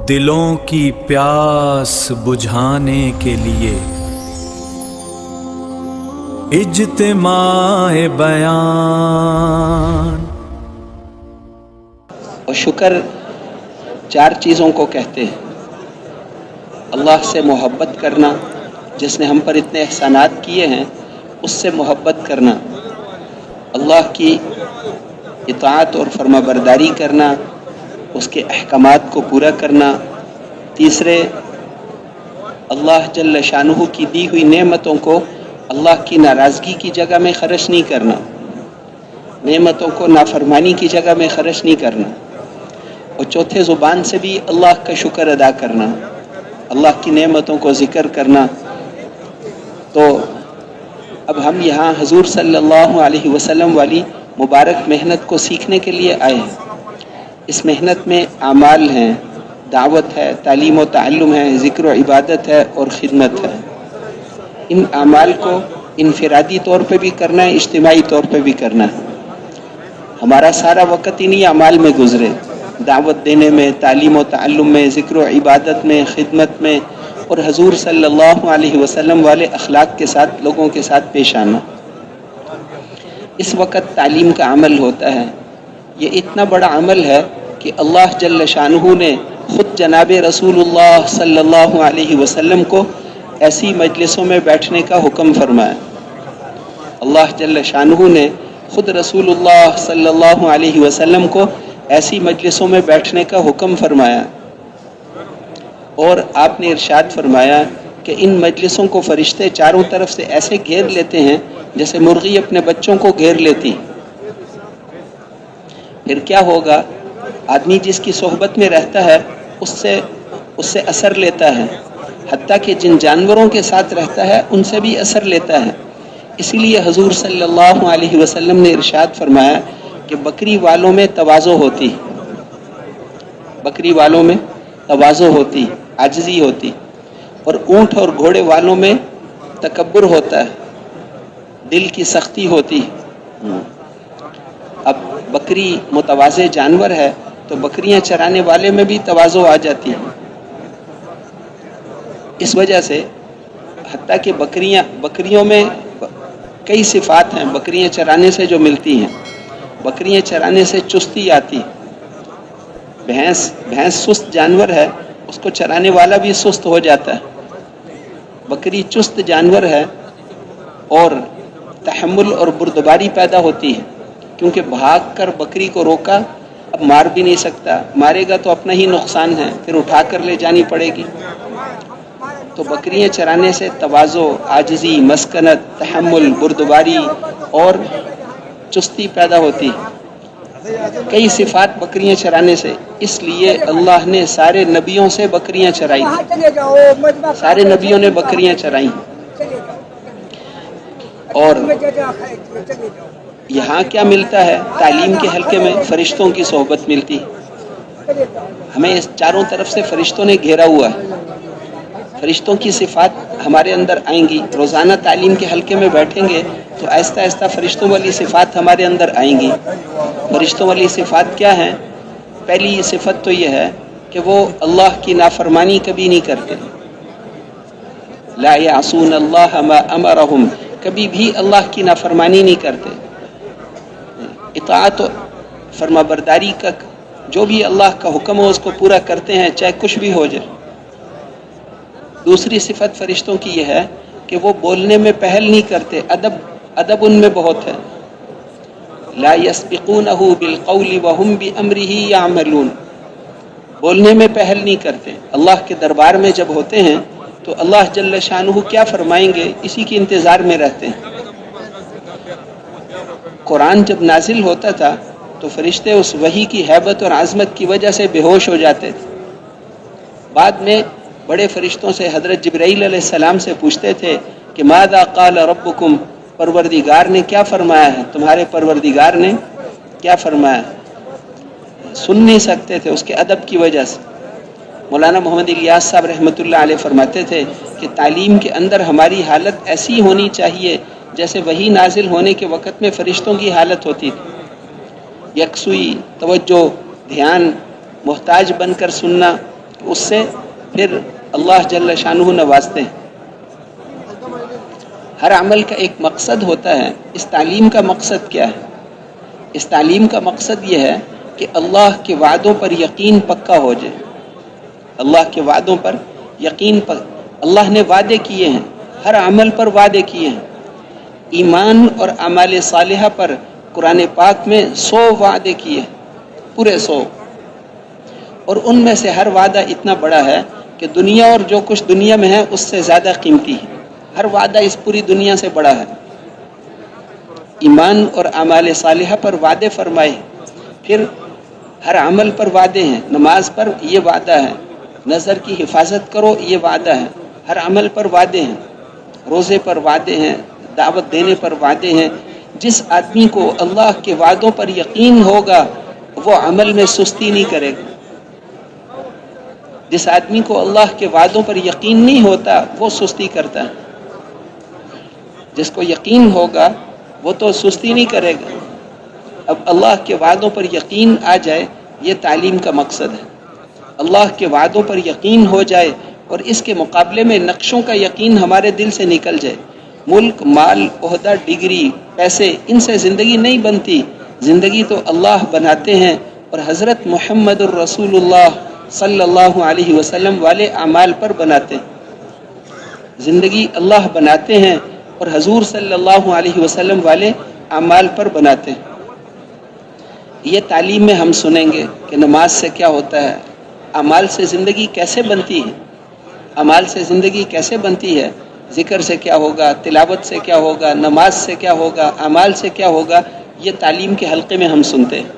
دلوں کی پیاس بجھانے کے لیے اجتماع بیان۔ اور شکر چار چیزوں کو کہتے ہیں۔ اللہ سے محبت کرنا، جس نے ہم پر اتنے احسانات کیے ہیں اس سے محبت کرنا، اللہ کی اطاعت اور فرما برداری کرنا، اس کے احکامات کو پورا کرنا، تیسرے اللہ جل شانہ کی دی ہوئی نعمتوں کو اللہ کی ناراضگی کی جگہ میں خرچ نہیں کرنا، نعمتوں کو نافرمانی کی جگہ میں خرچ نہیں کرنا، اور چوتھے زبان سے بھی اللہ کا شکر ادا کرنا، اللہ کی نعمتوں کو ذکر کرنا۔ تو اب ہم یہاں حضور صلی اللہ علیہ وسلم والی مبارک محنت کو سیکھنے کے لیے آئے ہیں۔ اس محنت میں اعمال ہیں، دعوت ہے، تعلیم و تعلم ہے، ذکر و عبادت ہے اور خدمت ہے۔ ان اعمال کو انفرادی طور پہ بھی کرنا ہے، اجتماعی طور پہ بھی کرنا ہے۔ ہمارا سارا وقت انہی اعمال میں گزرے، دعوت دینے میں، تعلیم و تعلم میں، ذکر و عبادت میں، خدمت میں، اور حضور صلی اللہ علیہ وسلم والے اخلاق کے ساتھ لوگوں کے ساتھ پیش آنا۔ اس وقت تعلیم کا عمل ہوتا ہے، یہ اتنا بڑا عمل ہے کہ اللہ جل شانہ نے خود جناب رسول اللہ صلی اللہ علیہ وسلم کو ایسی مجلسوں میں بیٹھنے کا حکم فرمایا۔ اللہ جل شانہ نے خود رسول اللہ صلی اللہ علیہ وسلم کو ایسی مجلسوں میں بیٹھنے کا حکم فرمایا، اور آپ نے ارشاد فرمایا کہ ان مجلسوں کو فرشتے چاروں طرف سے ایسے گھیر لیتے ہیں جیسے مرغی اپنے بچوں کو گھیر لیتی۔ پھر کیا ہوگا؟ آدمی جس کی صحبت میں رہتا ہے اس سے اثر لیتا ہے، حتیٰ کہ جن جانوروں کے ساتھ رہتا ہے ان سے بھی اثر لیتا ہے۔ اسی لیے حضور صلی اللہ علیہ وسلم نے ارشاد فرمایا کہ بکری والوں میں تواضع ہوتی، بکری والوں میں تواضع ہوتی، عاجزی ہوتی، اور اونٹ اور گھوڑے والوں میں تکبر ہوتا ہے، دل کی سختی ہوتی۔ اب بکری متواضع جانور ہے تو بکریاں چرانے والے میں بھی تواضع آ جاتی ہے۔ اس وجہ سے حتیٰ کہ بکریوں میں کئی صفات ہیں بکریاں چرانے سے جو ملتی ہیں۔ بکریاں چرانے سے چستی آتی، بھینس سست جانور ہے، اس کو چرانے والا بھی سست ہو جاتا ہے۔ بکری چست جانور ہے اور تحمل اور بردباری پیدا ہوتی ہے، کیونکہ بھاگ کر بکری کو روکا، اب مار بھی نہیں سکتا، مارے گا تو اپنا ہی نقصان ہے، پھر اٹھا کر لے جانی پڑے گی۔ تو بکریاں چرانے سے تواضع، عاجزی، مسکنت، تحمل، بردباری اور چستی پیدا ہوتی، کئی صفات بکریاں چرانے سے۔ اس لیے اللہ نے سارے نبیوں سے بکریاں چرائی، سارے نبیوں نے بکریاں چرائی۔ اور یہاں کیا ملتا ہے؟ تعلیم کے حلقے میں فرشتوں کی صحبت ملتی، ہمیں اس چاروں طرف سے فرشتوں نے گھیرا ہوا ہے، فرشتوں کی صفات ہمارے اندر آئیں گی۔ روزانہ تعلیم کے حلقے میں بیٹھیں گے تو آہستہ آہستہ فرشتوں والی صفات ہمارے اندر آئیں گی۔ فرشتوں والی صفات کیا ہیں؟ پہلی صفت تو یہ ہے کہ وہ اللہ کی نافرمانی کبھی نہیں کرتے، لا یعصون اللہ ما امرہم، کبھی بھی اللہ کی نافرمانی نہیں کرتے، اطاعت و فرما برداری کا جو بھی اللہ کا حکم ہو اس کو پورا کرتے ہیں، چاہے کچھ بھی ہو جائے۔ دوسری صفت فرشتوں کی یہ ہے کہ وہ بولنے میں پہل نہیں کرتے، ادب ان میں بہت ہے۔ لا یسبقونہ بالقول وہم بامرہ یعملون، بولنے میں پہل نہیں کرتے۔ اللہ کے دربار میں جب ہوتے ہیں تو اللہ جل شانہ کیا فرمائیں گے اسی کے انتظار میں رہتے ہیں۔ قرآن جب نازل ہوتا تھا تو فرشتے اس وحی کی ہیبت اور عظمت کی وجہ سے بے ہوش ہو جاتے تھے۔ بعد میں بڑے فرشتوں سے حضرت جبرائیل علیہ السلام سے پوچھتے تھے کہ ماذا قال ربکم، پروردگار نے کیا فرمایا ہے، تمہارے پروردگار نے کیا فرمایا ہے؟ سن نہیں سکتے تھے اس کے ادب کی وجہ سے۔ مولانا محمد الیاس صاحب رحمۃ اللہ علیہ فرماتے تھے کہ تعلیم کے اندر ہماری حالت ایسی ہونی چاہیے جیسے وحی نازل ہونے کے وقت میں فرشتوں کی حالت ہوتی تھی، یکسوئی، توجہ، دھیان، محتاج بن کر سننا، اس سے پھر اللہ جل شانہ نوازتے ہیں۔ ہر عمل کا ایک مقصد ہوتا ہے۔ اس تعلیم کا مقصد کیا ہے؟ اس تعلیم کا مقصد یہ ہے کہ اللہ کے وعدوں پر یقین پکا ہو جائے۔ اللہ کے وعدوں پر یقین اللہ نے وعدے کیے ہیں، ہر عمل پر وعدے کیے ہیں۔ ایمان اور اعمال صالحہ پر قرآن پاک میں 100 وعدے کیے ہیں، پورے 100، اور ان میں سے ہر وعدہ اتنا بڑا ہے کہ دنیا اور جو کچھ دنیا میں ہے اس سے زیادہ قیمتی ہے۔ ہر وعدہ اس پوری دنیا سے بڑا ہے۔ ایمان اور اعمال صالحہ پر وعدے فرمائے، پھر ہر عمل پر وعدے ہیں۔ نماز پر یہ وعدہ ہے، نظر کی حفاظت کرو یہ وعدہ ہے، ہر عمل پر وعدے ہیں۔ روزے پر وعدے ہیں، دعوت دینے پر وعدے ہیں۔ جس آدمی کو اللہ کے وعدوں پر یقین ہوگا وہ عمل میں سستی نہیں کرے گا۔ جس آدمی کو اللہ کے وعدوں پر یقین نہیں ہوتا وہ سستی کرتا ہے۔ جس کو یقین ہوگا وہ تو سستی نہیں کرے گا۔ اب اللہ کے وعدوں پر یقین آ جائے، یہ تعلیم کا مقصد ہے۔ اللہ کے وعدوں پر یقین ہو جائے اور اس کے مقابلے میں نقشوں کا یقین ہمارے دل سے نکل جائے۔ ملک، مال، عہدہ، ڈگری، پیسے، ان سے زندگی نہیں بنتی۔ زندگی تو اللہ بناتے ہیں، اور حضرت محمد الرسول اللہ صلی اللہ علیہ وسلم والے اعمال پر بناتے ہیں۔ زندگی اللہ بناتے ہیں اور حضور صلی اللہ علیہ وسلم والے اعمال پر بناتے ہیں۔ یہ تعلیم میں ہم سنیں گے کہ نماز سے کیا ہوتا ہے، اعمال سے زندگی کیسے بنتی ہے، اعمال سے زندگی کیسے بنتی ہے، ذکر سے کیا ہوگا، تلاوت سے کیا ہوگا، نماز سے کیا ہوگا، اعمال سے کیا ہوگا، یہ تعلیم کے حلقے میں ہم سنتے ہیں۔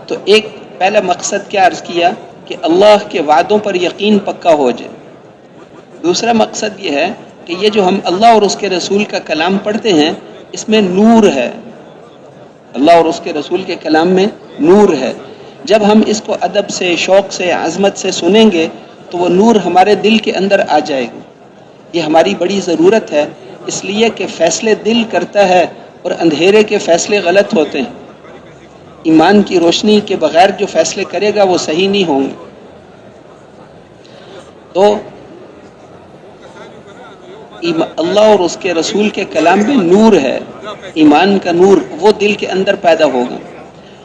تو ایک پہلا مقصد کیا عرض کیا کہ اللہ کے وعدوں پر یقین پکا ہو جائے۔ دوسرا مقصد یہ ہے کہ یہ جو ہم اللہ اور اس کے رسول کا کلام پڑھتے ہیں اس میں نور ہے۔ اللہ اور اس کے رسول کے کلام میں نور ہے۔ جب ہم اس کو ادب سے، شوق سے، عظمت سے سنیں گے تو وہ نور ہمارے دل کے اندر آ جائے گا۔ یہ ہماری بڑی ضرورت ہے، اس لیے کہ فیصلے دل کرتا ہے اور اندھیرے کے فیصلے غلط ہوتے ہیں۔ ایمان کی روشنی کے بغیر جو فیصلے کرے گا وہ صحیح نہیں ہوں گے۔ تو اللہ اور اس کے رسول کے کلام میں نور ہے، ایمان کا نور، وہ دل کے اندر پیدا ہوگا۔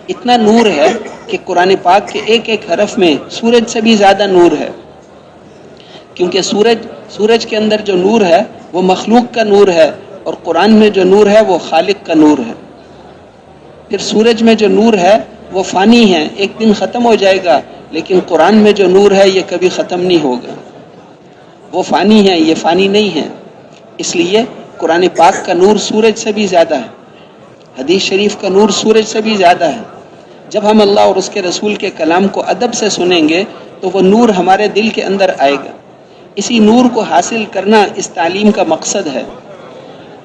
اتنا نور ہے کہ قرآن پاک کے ایک ایک حرف میں سورج سے بھی زیادہ نور ہے، کیونکہ سورج کے اندر جو نور ہے وہ مخلوق کا نور ہے، اور قرآن میں جو نور ہے وہ خالق کا نور ہے۔ پھر سورج میں جو نور ہے وہ فانی ہے، ایک دن ختم ہو جائے گا، لیکن قرآن میں جو نور ہے یہ کبھی ختم نہیں ہوگا۔ وہ فانی ہے، یہ فانی نہیں ہے۔ اس لیے قرآن پاک کا نور سورج سے بھی زیادہ ہے، حدیث شریف کا نور سورج سے بھی زیادہ ہے۔ جب ہم اللہ اور اس کے رسول کے کلام کو ادب سے سنیں گے تو وہ نور ہمارے دل کے اندر آئے گا۔ اسی نور کو حاصل کرنا اس تعلیم کا مقصد ہے۔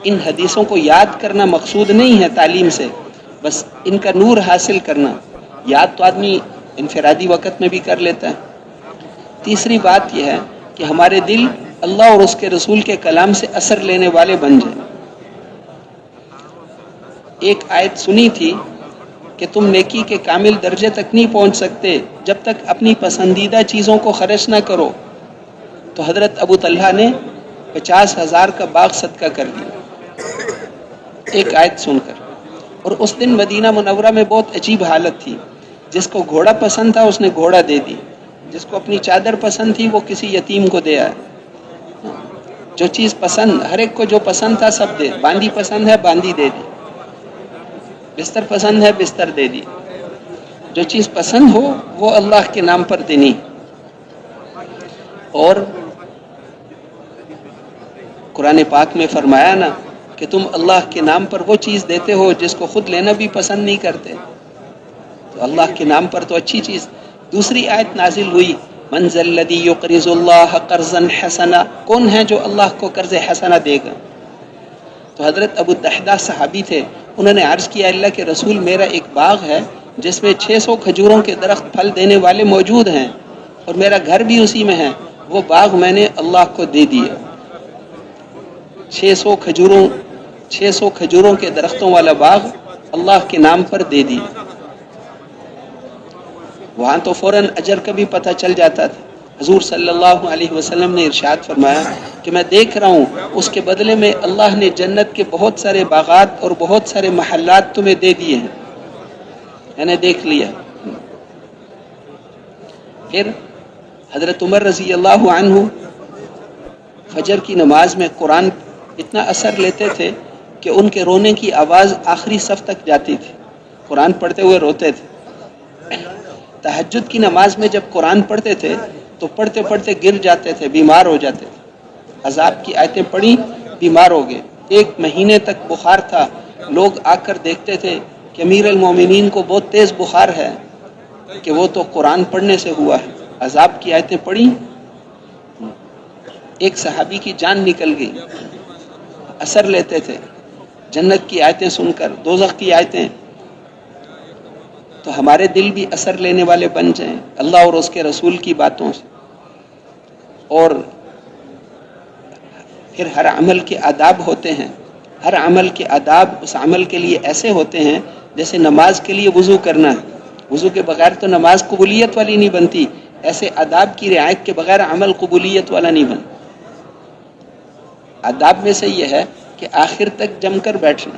ان حدیثوں کو یاد کرنا مقصود نہیں ہے تعلیم سے، بس ان کا نور حاصل کرنا۔ یاد تو آدمی انفرادی وقت میں بھی کر لیتا ہے۔ تیسری بات یہ ہے کہ ہمارے دل اللہ اور اس کے رسول کے کلام سے اثر لینے والے بن جائیں۔ ایک آیت سنی تھی کہ تم نیکی کے کامل درجے تک نہیں پہنچ سکتے جب تک اپنی پسندیدہ چیزوں کو خرچ نہ کرو، تو حضرت ابو طلحہ نے 50,000 کا باغ صدقہ کر دیا ایک آیت سن کر۔ اور اس دن مدینہ منورہ میں بہت عجیب حالت تھی۔ جس کو گھوڑا پسند تھا اس نے گھوڑا دے دی، جس کو اپنی چادر پسند تھی وہ کسی یتیم کو دے آیا۔ جو چیز پسند، ہر ایک کو جو پسند تھا سب دے، باندی پسند ہے باندی دے دی، بستر پسند ہے بستر دے دی۔ جو چیز پسند ہو وہ اللہ کے نام پر دینی۔ اور قرآن پاک میں فرمایا نا کہ تم اللہ کے نام پر وہ چیز دیتے ہو جس کو خود لینا بھی پسند نہیں کرتے، تو اللہ کے نام پر تو اچھی چیز۔ دوسری آیت نازل ہوئی، من ذا الذی یقرض اللہ قرضا حسنا، کون ہے جو اللہ کو قرض حسنا دے گا؟ تو حضرت ابو الدحداح صحابی تھے، انہوں نے عرض کیا اللہ کے رسول میرا ایک باغ ہے جس میں 600 کھجوروں کے درخت پھل دینے والے موجود ہیں، اور میرا گھر بھی اسی میں ہے، وہ باغ میں نے اللہ کو دے دیا۔ 600 کھجوروں کے درختوں والا باغ اللہ کے نام پر دے دیا۔ وہاں تو فوراً اجر کا بھی پتہ چل جاتا تھا۔ حضور صلی اللہ علیہ وسلم نے ارشاد فرمایا کہ میں دیکھ رہا ہوں اس کے بدلے میں اللہ نے جنت کے بہت سارے باغات اور بہت سارے محلات تمہیں دے دیے ہیں، میں نے دیکھ لیا۔ پھر حضرت عمر رضی اللہ عنہ فجر کی نماز میں قرآن اتنا اثر لیتے تھے کہ ان کے رونے کی آواز آخری صف تک جاتی تھی، قرآن پڑھتے ہوئے روتے تھے۔ تہجد کی نماز میں جب قرآن پڑھتے تھے تو پڑھتے پڑھتے گر جاتے تھے، بیمار ہو جاتے تھے۔ عذاب کی آیتیں پڑھی، بیمار ہو گئے، 1 مہینے تک بخار تھا۔ لوگ آ کر دیکھتے تھے کہ امیر المومنین کو بہت تیز بخار ہے، کہ وہ تو قرآن پڑھنے سے ہوا ہے۔ عذاب کی آیتیں پڑھی، ایک صحابی کی جان نکل گئی، اثر لیتے تھے جنت کی آیتیں سن کر، دوزخ کی آیتیں۔ تو ہمارے دل بھی اثر لینے والے بن جائیں اللہ اور اس کے رسول کی باتوں سے۔ اور پھر ہر عمل کے آداب ہوتے ہیں، ہر عمل کے آداب اس عمل کے لیے ایسے ہوتے ہیں جیسے نماز کے لیے وضو کرنا ہے، وضو کے بغیر تو نماز قبولیت والی نہیں بنتی، ایسے آداب کی رعایت کے بغیر عمل قبولیت والا نہیں بنتا۔ آداب میں سے یہ ہے کہ آخر تک جم کر بیٹھنا،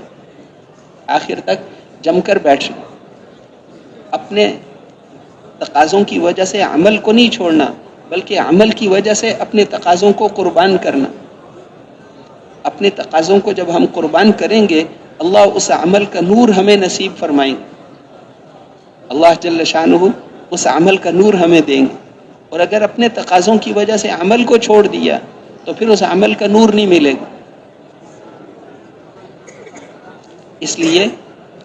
آخر تک جم کر بیٹھنا، اپنے تقاضوں کی وجہ سے عمل کو نہیں چھوڑنا، بلکہ عمل کی وجہ سے اپنے تقاضوں کو قربان کرنا۔ اپنے تقاضوں کو جب ہم قربان کریں گے، اللہ اس عمل کا نور ہمیں نصیب فرمائیں گے، اللہ جل شانہ اس عمل کا نور ہمیں دیں گے۔ اور اگر اپنے تقاضوں کی وجہ سے عمل کو چھوڑ دیا تو پھر اس عمل کا نور نہیں ملے گا۔ اس لیے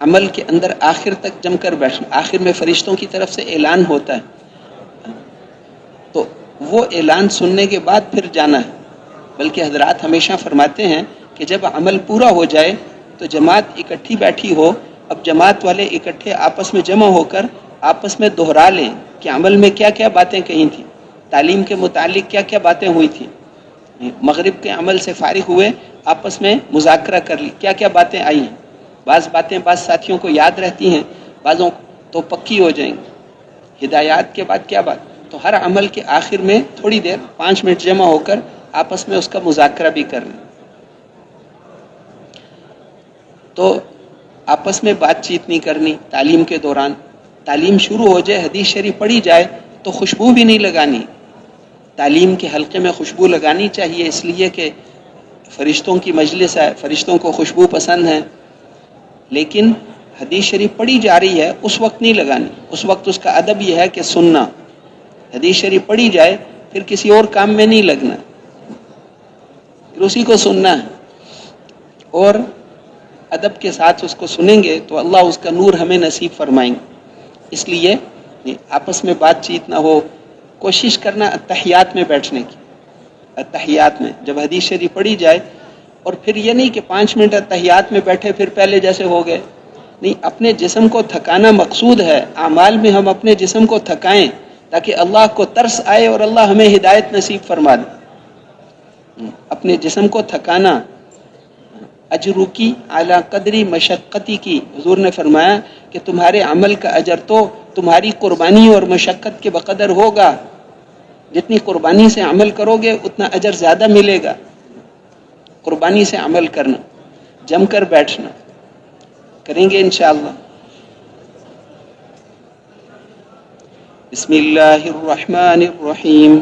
عمل کے اندر آخر تک جم کر بیٹھنا، آخر میں فرشتوں کی طرف سے اعلان ہوتا ہے، تو وہ اعلان سننے کے بعد پھر جانا ہے۔ بلکہ حضرات ہمیشہ فرماتے ہیں کہ جب عمل پورا ہو جائے تو جماعت اکٹھی بیٹھی ہو، اب جماعت والے اکٹھے آپس میں جمع ہو کر آپس میں دہرا لیں کہ عمل میں کیا کیا باتیں کہی تھیں، تعلیم کے متعلق کیا کیا باتیں ہوئی تھیں۔ مغرب کے عمل سے فارغ ہوئے آپس میں مذاکرہ کر لی، کیا کیا باتیں آئی ہیں۔ بعض باتیں بعض ساتھیوں کو یاد رہتی ہیں، بعضوں تو پکی ہو جائیں گی۔ ہدایات کے بعد کیا بات، تو ہر عمل کے آخر میں تھوڑی دیر 5 منٹ جمع ہو کر آپس میں اس کا مذاکرہ بھی کر لیں۔ تو آپس میں بات چیت نہیں کرنی تعلیم کے دوران۔ تعلیم شروع ہو جائے، حدیث شریف پڑھی جائے تو خوشبو بھی نہیں لگانی۔ تعلیم کے حلقے میں خوشبو لگانی چاہیے، اس لیے کہ فرشتوں کی مجلس ہے، فرشتوں کو خوشبو پسند ہے، لیکن حدیث شریف پڑھی جا رہی ہے اس وقت نہیں لگانی۔ اس وقت اس کا ادب یہ ہے کہ سننا، حدیث شریف پڑھی جائے پھر کسی اور کام میں نہیں لگنا، پھر اسی کو سننا ہے، اور ادب کے ساتھ اس کو سنیں گے تو اللہ اس کا نور ہمیں نصیب فرمائیں گے۔ اس لیے آپس میں بات چیت نہ ہو، کوشش کرنا اتحیات میں بیٹھنے کی، اتحیات میں جب حدیث شریف پڑھی جائے، اور پھر یہ نہیں کہ 5 منٹ اتحیات میں بیٹھے پھر پہلے جیسے ہو گئے، نہیں، اپنے جسم کو تھکانا مقصود ہے۔ اعمال میں ہم اپنے جسم کو تھکائیں تاکہ اللہ کو ترس آئے اور اللہ ہمیں ہدایت نصیب فرما دے۔ اپنے جسم کو تھکانا، اجرو کی اعلیٰ قدری مشقتی کی، حضور نے فرمایا کہ تمہارے عمل کا اجر تو تمہاری قربانی اور مشقت کے بقدر ہوگا، جتنی قربانی سے عمل کرو گے اتنا اجر زیادہ ملے گا۔ قربانی سے عمل کرنا، جم کر بیٹھنا، کریں گے انشاءاللہ۔ بسم اللہ الرحمن الرحیم۔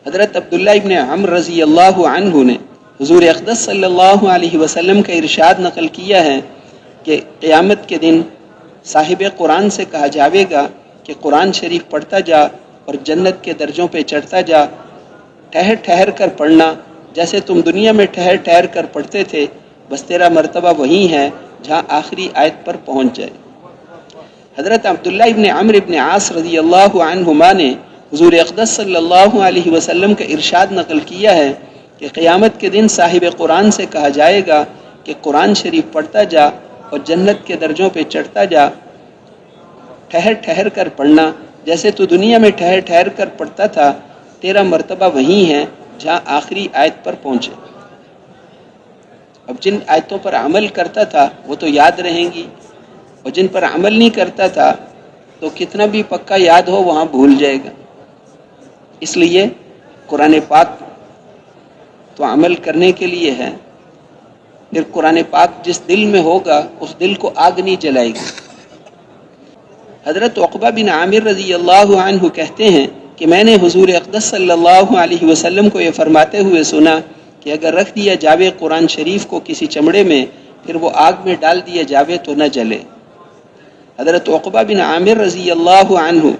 حضرت عبداللہ ابن عمرو رضی اللہ عنہ نے حضور اقدس صلی اللہ علیہ وسلم کا ارشاد نقل کیا ہے کہ قیامت کے دن صاحب قرآن سے کہا جاوے گا کہ قرآن شریف پڑھتا جا اور جنت کے درجوں پہ چڑھتا جا، ٹھہر ٹھہر کر پڑھنا، جیسے تم دنیا میں ٹھہر ٹھہر کر پڑھتے تھے، بس تیرا مرتبہ وہی ہے جہاں آخری آیت پر پہنچ جائے۔ حضرت عبداللہ ابن عمرو ابن عاص رضی اللہ عنہما نے حضور اقدس صلی اللہ علیہ وسلم کا ارشاد نقل کیا ہے کہ قیامت کے دن صاحب قرآن سے کہا جائے گا کہ قرآن شریف پڑھتا جا اور جنت کے درجوں پہ چڑھتا جا، ٹھہر ٹھہر کر پڑھنا، جیسے تو دنیا میں ٹھہر ٹھہر کر پڑھتا تھا، تیرا مرتبہ وہی ہے جہاں آخری آیت پر پہنچے۔ اب جن آیتوں پر عمل کرتا تھا وہ تو یاد رہیں گی، اور جن پر عمل نہیں کرتا تھا تو کتنا بھی پکا یاد ہو وہاں بھول جائے گا. اس لیے قرآن پاک تو عمل کرنے کے لیے ہے. پھر قرآن پاک جس دل میں ہوگا اس دل کو آگ نہیں جلائے گی. حضرت عقبہ بن عامر رضی اللہ عنہ کہتے ہیں کہ میں نے حضور اقدس صلی اللہ علیہ وسلم کو یہ فرماتے ہوئے سنا کہ اگر رکھ دیا جاوے قرآن شریف کو کسی چمڑے میں پھر وہ آگ میں ڈال دیا جاوے تو نہ جلے. حضرت عقبہ بن عامر رضی اللہ عنہ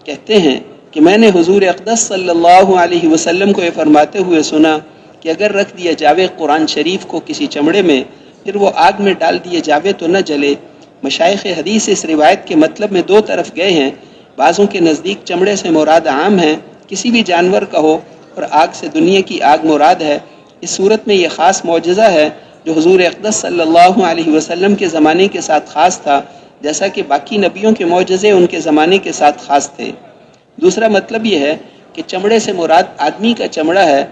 کہتے ہیں کہ میں نے حضور اقدس صلی اللہ علیہ وسلم کو یہ فرماتے ہوئے سنا کہ اگر رکھ دیا جاوے قرآن شریف کو کسی چمڑے میں پھر وہ آگ میں ڈال دیے جاوے تو نہ جلے. مشائخ حدیث اس روایت کے مطلب میں دو طرف گئے ہیں. بعضوں کے نزدیک چمڑے سے مراد عام ہے، کسی بھی جانور کا ہو، اور آگ سے دنیا کی آگ مراد ہے. اس صورت میں یہ خاص معجزہ ہے جو حضور اقدس صلی اللہ علیہ وسلم کے زمانے کے ساتھ خاص تھا، جیسا کہ باقی نبیوں کے معجزے ان کے زمانے کے ساتھ خاص تھے. دوسرا مطلب یہ ہے کہ چمڑے سے مراد آدمی کا چمڑا ہے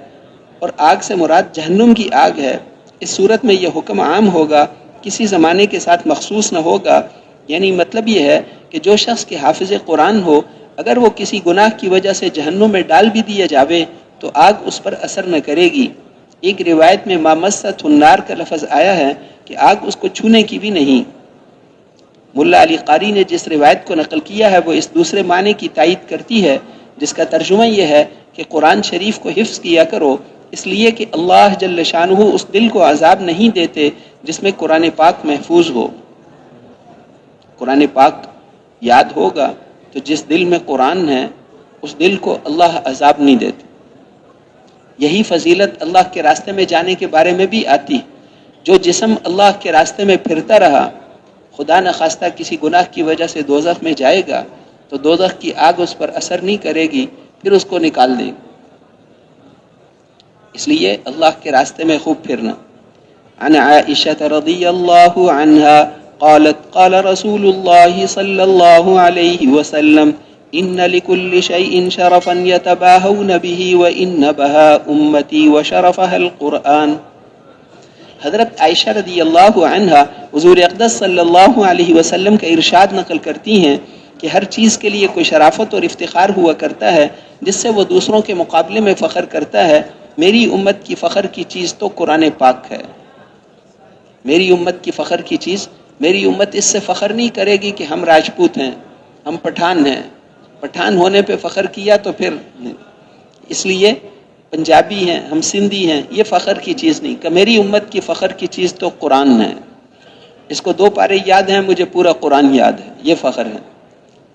اور آگ سے مراد جہنم کی آگ ہے. اس صورت میں یہ حکم عام ہوگا، کسی زمانے کے ساتھ مخصوص نہ ہوگا. یعنی مطلب یہ ہے کہ جو شخص کے حافظ قرآن ہو، اگر وہ کسی گناہ کی وجہ سے جہنم میں ڈال بھی دیا جاوے تو آگ اس پر اثر نہ کرے گی. ایک روایت میں ما مست النار کا لفظ آیا ہے کہ آگ اس کو چھونے کی بھی نہیں. ملا علی قاری نے جس روایت کو نقل کیا ہے وہ اس دوسرے معنی کی تائید کرتی ہے، جس کا ترجمہ یہ ہے کہ قرآن شریف کو حفظ کیا کرو، اس لیے کہ اللہ جل شانہ اس دل کو عذاب نہیں دیتے جس میں قرآن پاک محفوظ ہو. قرآن پاک یاد ہوگا تو جس دل میں قرآن ہے اس دل کو اللہ عذاب نہیں دیتے. یہی فضیلت اللہ کے راستے میں جانے کے بارے میں بھی آتی. جو جسم اللہ کے راستے میں پھرتا رہا، خدا نخواستہ کسی گناہ کی وجہ سے دوزخ میں جائے گا تو دوزخ کی آگ اس پر اثر نہیں کرے گی، پھر اس کو نکال دے گی. اس لیے اللہ کے راستے میں خوب پھرنا. عن عائشہ رضی اللہ عنہا قالت قال رسول اللہ صلی اللہ علیہ وسلم ان لكل شيء شرفا يتباهون به وان بها امتي وشرفها القرآن. حضرت عائشہ رضی اللہ عنہا حضور اقدس صلی اللہ علیہ وسلم کا ارشاد نقل کرتی ہیں کہ ہر چیز کے لیے کوئی شرافت اور افتخار ہوا کرتا ہے جس سے وہ دوسروں کے مقابلے میں فخر کرتا ہے. میری امت کی فخر کی چیز تو قرآن پاک ہے. میری امت کی فخر کی چیز، میری امت اس سے فخر نہیں کرے گی کہ ہم راجپوت ہیں، ہم پٹھان ہیں. پٹھان ہونے پہ فخر کیا تو پھر اس لیے پنجابی ہیں، ہم سندھی ہیں، یہ فخر کی چیز نہیں. کہ میری امت کی فخر کی چیز تو قرآن ہے. اس کو 2 پارے یاد ہیں، مجھے پورا قرآن یاد ہے، یہ فخر ہے.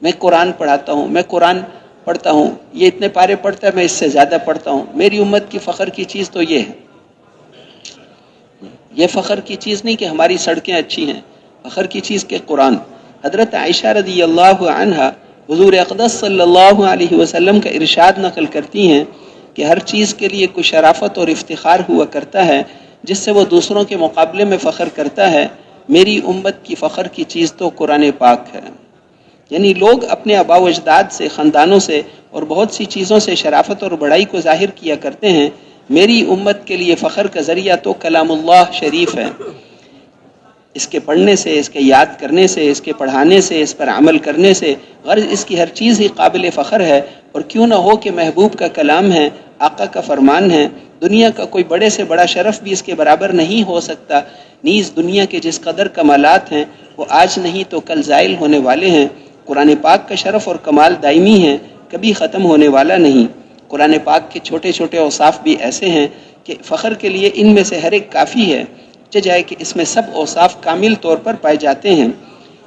میں قرآن پڑھاتا ہوں، میں قرآن پڑھتا ہوں، یہ اتنے پارے پڑھتا ہے، میں اس سے زیادہ پڑھتا ہوں. میری امت کی فخر کی چیز تو یہ ہے. یہ فخر کی چیز نہیں کہ ہماری سڑکیں اچھی ہیں، فخر کی چیز کہ قرآن. حضرت عائشہ رضی اللہ عنہا حضور اقدس صلی اللہ علیہ وسلم کا ارشاد نقل کرتی ہیں کہ ہر چیز کے لیے کوئی شرافت اور افتخار ہوا کرتا ہے جس سے وہ دوسروں کے مقابلے میں فخر کرتا ہے. میری امت کی فخر کی چیز تو قرآن پاک ہے. یعنی لوگ اپنے آباء و اجداد سے، خاندانوں سے اور بہت سی چیزوں سے شرافت اور بڑائی کو ظاہر کیا کرتے ہیں. میری امت کے لیے فخر کا ذریعہ تو کلام اللہ شریف ہے. اس کے پڑھنے سے، اس کے یاد کرنے سے، اس کے پڑھانے سے، اس پر عمل کرنے سے، غرض اس کی ہر چیز ہی قابل فخر ہے. اور کیوں نہ ہو کہ محبوب کا کلام ہے، آقا کا فرمان ہے. دنیا کا کوئی بڑے سے بڑا شرف بھی اس کے برابر نہیں ہو سکتا. نیز دنیا کے جس قدر کمالات ہیں وہ آج نہیں تو کل زائل ہونے والے ہیں. قرآن پاک کا شرف اور کمال دائمی ہے، کبھی ختم ہونے والا نہیں. قرآن پاک کے چھوٹے چھوٹے اوصاف بھی ایسے ہیں کہ فخر کے لیے ان میں سے ہر ایک کافی ہے. جائے کہ اس میں سب اوصاف کامل طور پر پائے جاتے ہیں.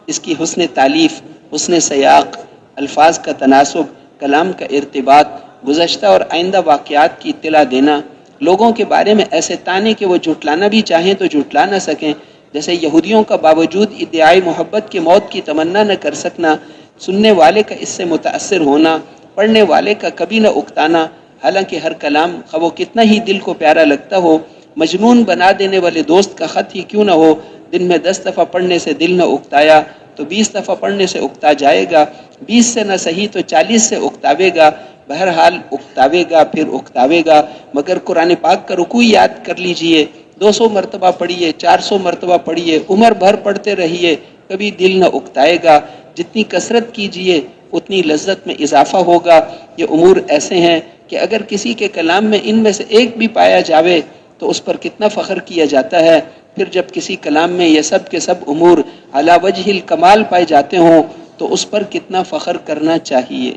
اس کی حسن تعلیف، حسن سیاق، الفاظ کا تناسب، کلام کا ارتباط، گزشتہ اور آئندہ واقعات کی اطلاع دینا، لوگوں کے بارے میں ایسے تانے کہ وہ جھٹلانا بھی چاہیں تو جھٹلا نہ سکیں، جیسے یہودیوں کا باوجود ادعائے محبت کے موت کی تمنا نہ کر سکنا، سننے والے کا اس سے متاثر ہونا، پڑھنے والے کا کبھی نہ اکتانا، حالانکہ ہر کلام خواہ وہ کتنا ہی دل کو پیارا لگتا ہو، مجنون بنا دینے والے دوست کا خط ہی کیوں نہ ہو، دن میں 10 دفعہ پڑھنے سے دل نہ اکتایا تو 20 دفعہ پڑھنے سے اکتا جائے گا، 20 سے نہ صحیح تو 40 سے اکتاوے گا. بہرحال اکتاوے گا، پھر اکتاوے گا. مگر قرآن پاک کا رکوع یاد کر لیجئے، 200 مرتبہ پڑھیے، 400 مرتبہ پڑھیے، عمر بھر پڑھتے رہیے، کبھی دل نہ اکتائے گا، جتنی کثرت کیجئے اتنی لذت میں اضافہ ہوگا۔ یہ امور ایسے ہیں کہ اگر کسی کے کلام میں ان میں سے ایک بھی پایا جاوے تو اس پر کتنا فخر کیا جاتا ہے، پھر جب کسی کلام میں یہ سب کے سب امور علی وجہ الکمال پائے جاتے ہوں تو اس پر کتنا فخر کرنا چاہیے۔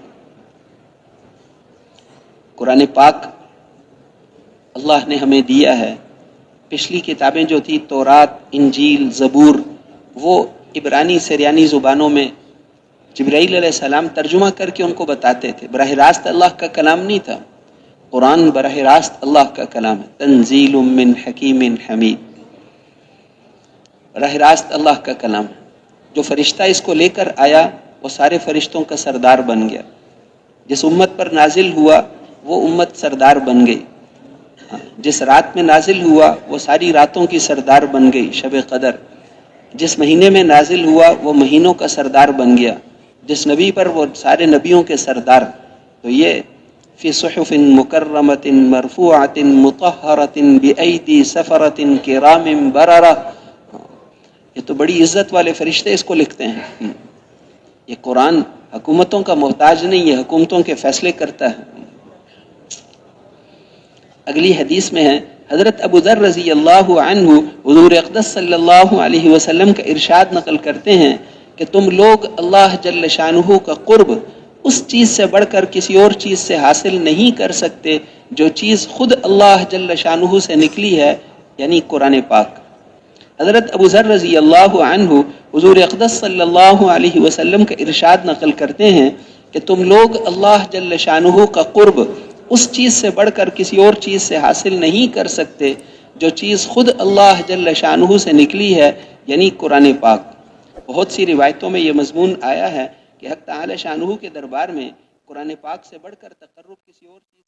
قرآن پاک اللہ نے ہمیں دیا ہے۔ پچھلی کتابیں جو تھی تورات، انجیل، زبور، وہ عبرانی سریانی زبانوں میں جبرائیل علیہ السلام ترجمہ کر کے ان کو بتاتے تھے، براہ راست اللہ کا کلام نہیں تھا۔ قرآن براہ راست اللہ کا کلام ہے، تنزیل من حکیم حمید، براہ راست اللہ کا کلام ہے۔ جو فرشتہ اس کو لے کر آیا وہ سارے فرشتوں کا سردار بن گیا، جس امت پر نازل ہوا وہ امت سردار بن گئی، جس رات میں نازل ہوا وہ ساری راتوں کی سردار بن گئی، شب قدر، جس مہینے میں نازل ہوا وہ مہینوں کا سردار بن گیا، جس نبی پر وہ سارے نبیوں کے سردار۔ تو یہ فی صحف مکرمۃ مرفوعۃ مطہرۃ بأیدی سفرۃ کرام بررہ، یہ تو بڑی عزت والے فرشتے اس کو لکھتے ہیں۔ یہ قرآن حکومتوں کا محتاج نہیں، یہ حکومتوں کے فیصلے کرتا ہے۔ اگلی حدیث میں ہے، حضرت ابو ذر رضی اللہ عنہ حضور اقدس صلی اللہ علیہ وسلم کا ارشاد نقل کرتے ہیں کہ تم لوگ اللہ جل شانہ کا قرب اس چیز سے بڑھ کر کسی اور چیز سے حاصل نہیں کر سکتے جو چیز خود اللہ جل شانہ سے نکلی ہے، یعنی قرآن پاک۔ حضرت ابو ذر رضی اللہ عنہ حضور اقدس صلی اللہ علیہ وسلم کا ارشاد نقل کرتے ہیں کہ تم لوگ اللہ جل شانہ کا قرب اس چیز سے بڑھ کر کسی اور چیز سے حاصل نہیں کر سکتے جو چیز خود اللہ جل شانہ سے نکلی ہے، یعنی قرآن پاک۔ بہت سی روایتوں میں یہ مضمون آیا ہے کہ حق تعالی شانہ کے دربار میں قرآن پاک سے بڑھ کر تقرب کسی اور چیز